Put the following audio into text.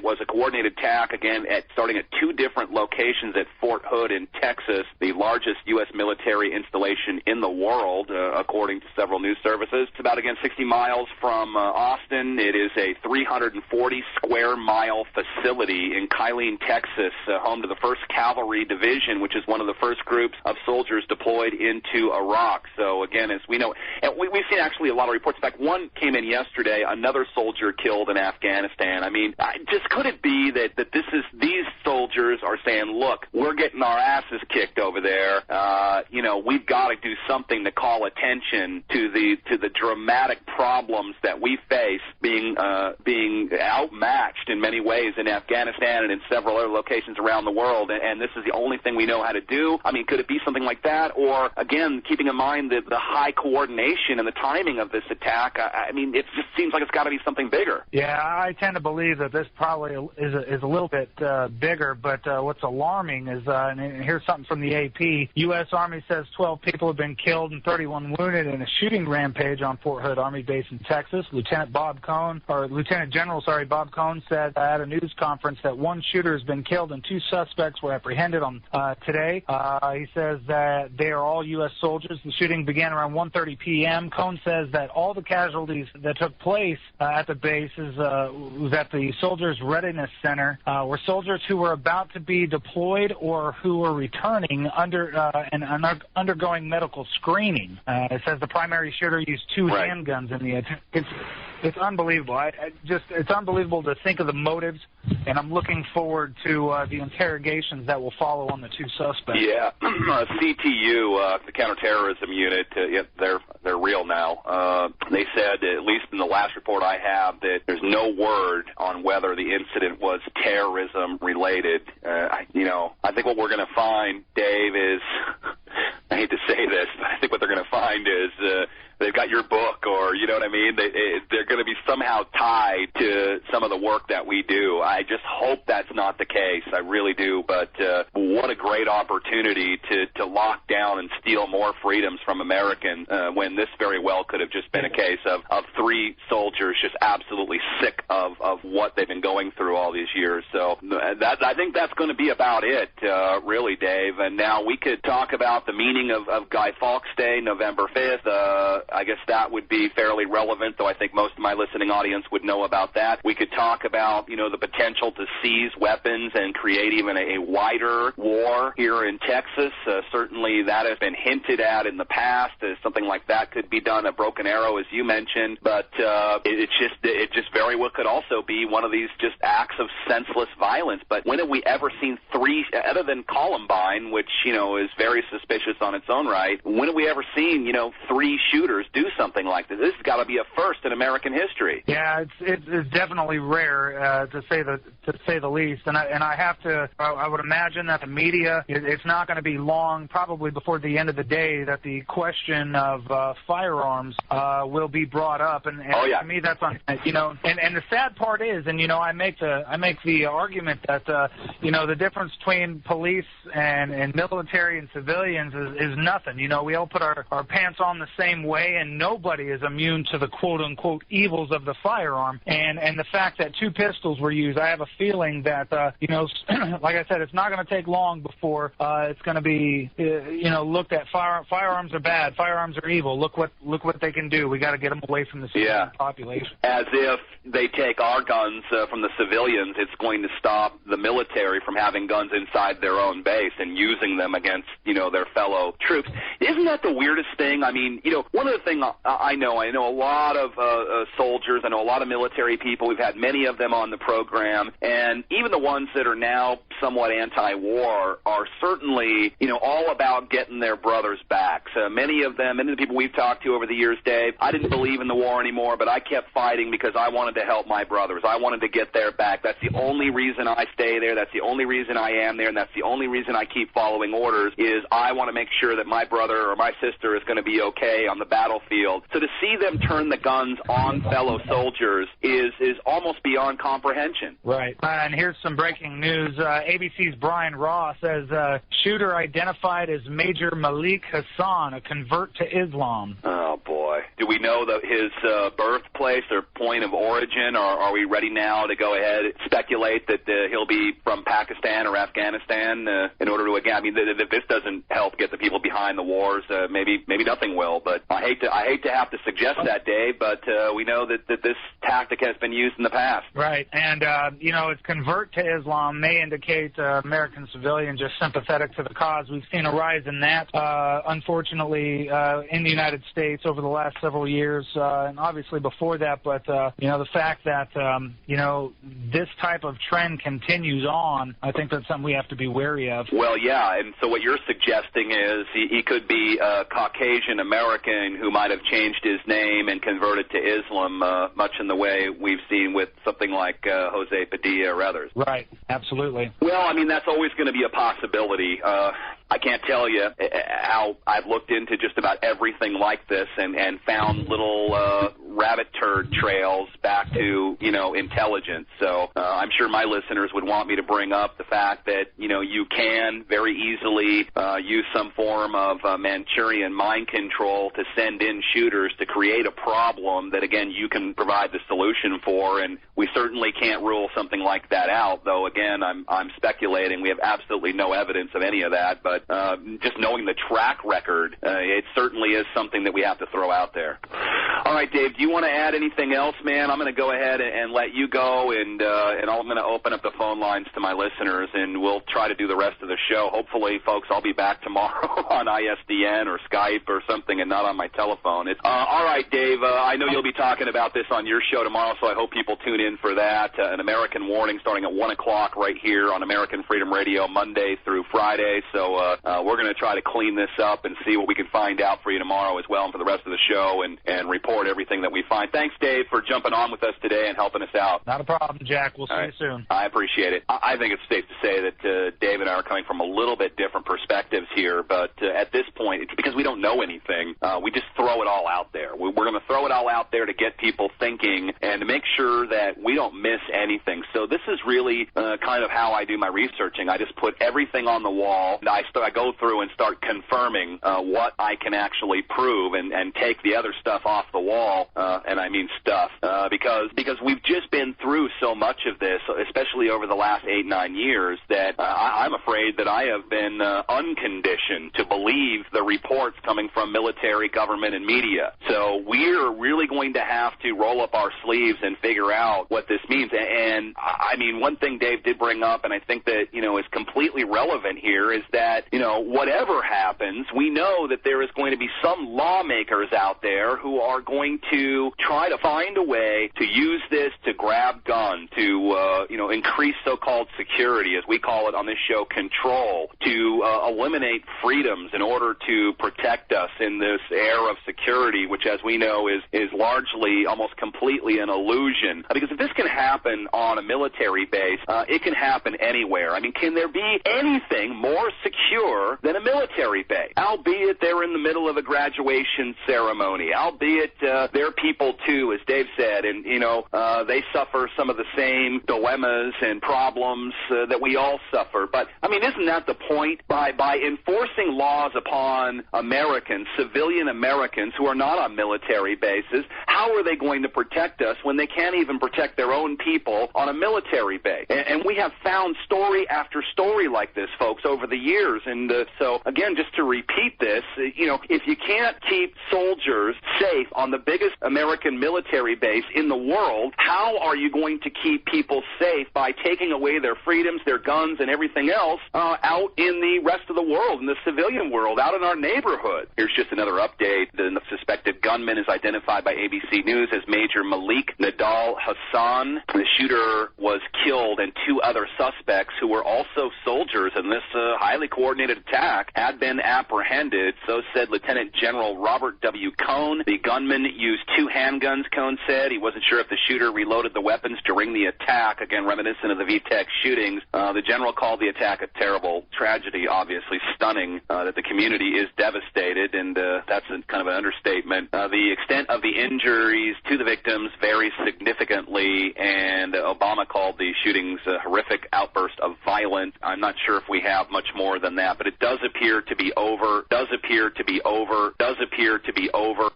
was a coordinated attack, again, starting at 2 different locations at Fort Hood in Texas, the largest U.S. military installation in the world, according to several news services. It's about, again, 60 miles from Austin. It is a 340-square-mile facility in Kylene, Texas, home to the 1st Cavalry Division, which is one of the first groups of soldiers deployed into Iraq. So, again, as we know, and we've seen actually a lot of reports. In fact, one came in yesterday, another soldier killed in Afghanistan. I mean, just could it be that these soldiers are saying, look, we're getting our asses kicked over there. We've got to do something to call attention to the dramatic problems that we face being outmatched in many ways in Afghanistan and in several other locations around the world, and this is the only thing we know how to do. I mean, could it be something like that? Or, again, keeping in mind the high coordination and the timing of this attack, I mean, it just seems like it's got to be something bigger. Yeah, I tend to believe that this probably is a little bit bigger, but what's alarming is, and here's something from the AP, U.S. Army says 12 people have been killed and 31 wounded in a shooting rampage on Fort Hood Army Base in Texas. Lieutenant General Bob Cohn said at a news conference that 1 shooter has been killed and 2 suspects were apprehended on today. He says that they are all U.S. soldiers. The shooting began around 1:30 p.m. Cohn says that all the casualties that took place at the base was at the Soldiers Readiness Center, were soldiers who were about to be deployed or who were returning undergoing medical screening. It says the primary shooter used 2 handguns in the attack. It's unbelievable. It's unbelievable to think of the motives, and I'm looking forward to the interrogations that will follow on the 2 suspects. Yeah, CTU, the counterterrorism unit, they're real now. They said, at least in the last report I have, that there's no word on whether the incident was terrorism related. I think what we're going to find, Dave, is I hate to say this, but I think what they're going to find is they've got your book, or you know what I mean? They're going to be somehow tied to some of the work that we do. I just hope that's not the case. I really do. But what a great opportunity to lock down and steal more freedoms from Americans when this very well could have just been a case of 3 soldiers just absolutely sick of what they've been going through all these years. So I think that's going to be about it, really, Dave. And now we could talk about the meaning of Guy Fawkes Day, November 5th. I guess that would be fairly relevant, though I think most of my listening audience would know about that. We could talk about, the potential to seize weapons and create even a wider war here in Texas. Certainly that has been hinted at in the past. Something like that could be done at Broken Arrow, as you mentioned. But it just very well could also be one of these just acts of senseless violence. But when have we ever seen 3, other than Columbine, which, is very suspicious on its own right, when have we ever seen, 3 shooters do something like this? This has got to be a first in American history. Yeah, it's definitely rare, to say the least. And I would imagine that the media, it's not going to be long, probably before the end of the day, that the question of firearms will be brought up. And to me, that's on. And the sad part is, and I make the argument that the difference between police and military and civilians is nothing. We all put our pants on the same way, and nobody is immune to the quote-unquote evils of the firearm. And the fact that 2 pistols were used, I have a feeling that, like I said, it's not going to take long before it's going to be, looked at. Firearms are bad. Firearms are evil. Look what they can do. We got to get them away from the civilian population. As if they take our guns from the civilians, it's going to stop the military from having guns inside their own base and using them against, their fellow troops. Isn't that the weirdest thing? I mean, one of the things I know a lot of soldiers, I know a lot of military people. We've had many of them on the program, and even the ones that are now somewhat anti-war are certainly, all about getting their brothers back. So many of them, many of the people we've talked to over the years, Dave, I didn't believe in the war anymore, but I kept fighting because I wanted to help my brothers. I wanted to get their back. That's the only reason I stay there. That's the only reason I am there, and that's the only reason I keep following orders is I want to make sure that my brother or my sister is going to be okay on the battlefield. So to see them turn the guns on fellow soldiers is almost beyond comprehension. Right. And here's some breaking news. ABC's Brian Ross says shooter identified as Major Malik Hassan, a convert to Islam. Oh, boy. Do we know his birthplace or point of origin, or are we ready now to go ahead and speculate that he'll be from Pakistan or Afghanistan in order to, again, I mean, if this doesn't help get the people behind the wars, maybe nothing will. But I hate to have to suggest that, Dave, but we know that this tactic has been used in the past. Right, and its convert to Islam may indicate American civilians just sympathetic to the cause. We've seen a rise in that, unfortunately, in the United States over the last several years, and obviously before that. But the fact that this type of trend continues on, I think that's something we have to be wary of. Well, yeah, and so what you're suggesting is he could be a Caucasian American who might have changed his name and converted to Islam, much in the way we've seen with something like Jose Padilla or others. Right, absolutely. Well, I mean, that's always going to be a possibility. I can't tell you how I've looked into just about everything like this and found little rabbit turd trails back to, intelligence. So I'm sure my listeners would want me to bring up the fact that, you can very easily use some form of Manchurian mind control to send in shooters to create a problem that, again, you can provide the solution for. And we certainly can't rule something like that out, though, again, I'm speculating. We have absolutely no evidence of any of that. But just knowing the track record, it certainly is something that we have to throw out there. All right, Dave, do you want to add anything else, man? I'm going to go ahead and let you go, and I'm going to open up the phone lines to my listeners, and we'll try to do the rest of the show. Hopefully, folks, I'll be back tomorrow on ISDN or Skype or something and not on my telephone. All right, Dave, I know you'll be talking about this on your show tomorrow, so I hope people tune in for that. An American Warning starting at 1 o'clock right here on American Freedom Radio Monday through Friday. So we're going to try to clean this up and see what we can find out for you tomorrow as well and for the rest of the show and report everything that we find. Thanks, Dave, for jumping on with us today and helping us out. Not a problem, Jack. We'll see you soon. I appreciate it. I think it's safe to say that Dave and I are coming from a little bit different perspectives here, but at this point, it's because we don't know anything. We just throw it all out there. We're going to throw it all out there to get people thinking and to make sure that we don't miss anything. So this is really kind of how I do my researching. I just put everything on the wall, and I go through and start confirming what I can actually prove and take the other stuff off the wall, and I mean stuff, because we've just been through so much of this, especially over the last 8-9 years, that I'm afraid that I have been unconditioned to believe the reports coming from military, government, and media. So we're really going to have to roll up our sleeves and figure out what this means. And I mean, one thing Dave did bring up, and I think that, is completely relevant here, is that, whatever happens, we know that there is going to be some lawmakers out there who are going to try to find a way to use this to grab guns, to, increase so-called security, as we call it on this show, control, to eliminate freedoms in order to protect us in this era of security, which, as we know, is largely, almost completely an illusion. Because if this can happen on a military base, it can happen anywhere. I mean, can there be anything more secure than a military base? Albeit they're in the middle of a graduation ceremony, albeit they're people too, as Dave said, and they suffer some of the same dilemmas and problems that we all suffer. But I mean, isn't that the point? By enforcing laws upon Americans, civilian Americans who are not on military bases, how are they going to protect us when they can't even protect their own people on a military base? And we have found story after story like this, folks, over the years. And so, again, just to repeat this, if you can't keep soldiers safe on the biggest American military base in the world, how are you going to keep people safe by taking away their freedoms, their guns, and everything else out in the rest of the world, in the civilian world, out in our neighborhood? Here's just another update. The suspected gunman is identified by ABC News as Major Malik Nadal Hassan. The shooter was killed, and 2 other suspects who were also soldiers in this highly coordinated attack had been apprehended. So said Lieutenant General Robert W. Cohn. The gunman used 2 handguns, Cohn said. He wasn't sure if the shooter reloaded the weapons during the attack, again reminiscent of the VTech shootings. The general called the attack a terrible tragedy, obviously stunning, that the community is devastated, and that's kind of an understatement. The extent of the injuries to the victims varies significantly, and Obama called the shootings a horrific outburst of violence. I'm not sure if we have much more than that, but it does appear to be over, does appear to be over, does appear to be over.